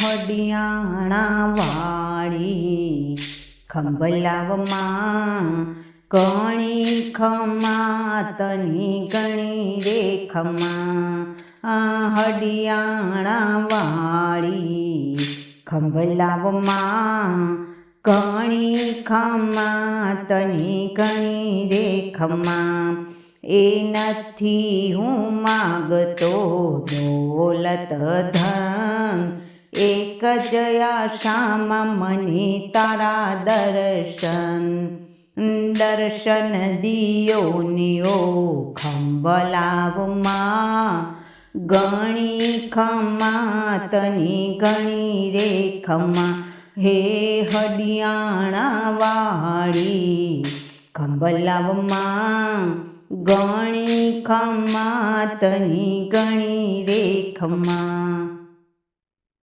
હડિયાણા વાળી ખંભલાવમાં ઘણી ખમા તની ગણી રે ખમા હડિયાણા વાળી ખંભલાવમાં ઘણી ખમા તની ગણી રે ખમા એ નથી હું માગતો દોલત ધન એક જ આશામાં મને તારા દર્શન દિયો નિયો ખંભલાવમાં ગણી ખમા તની ગણી રે ખમા હે હડિયાણા વાળી ખંભલાવમાં ગણી ખમા તની ગણી રે ખમા।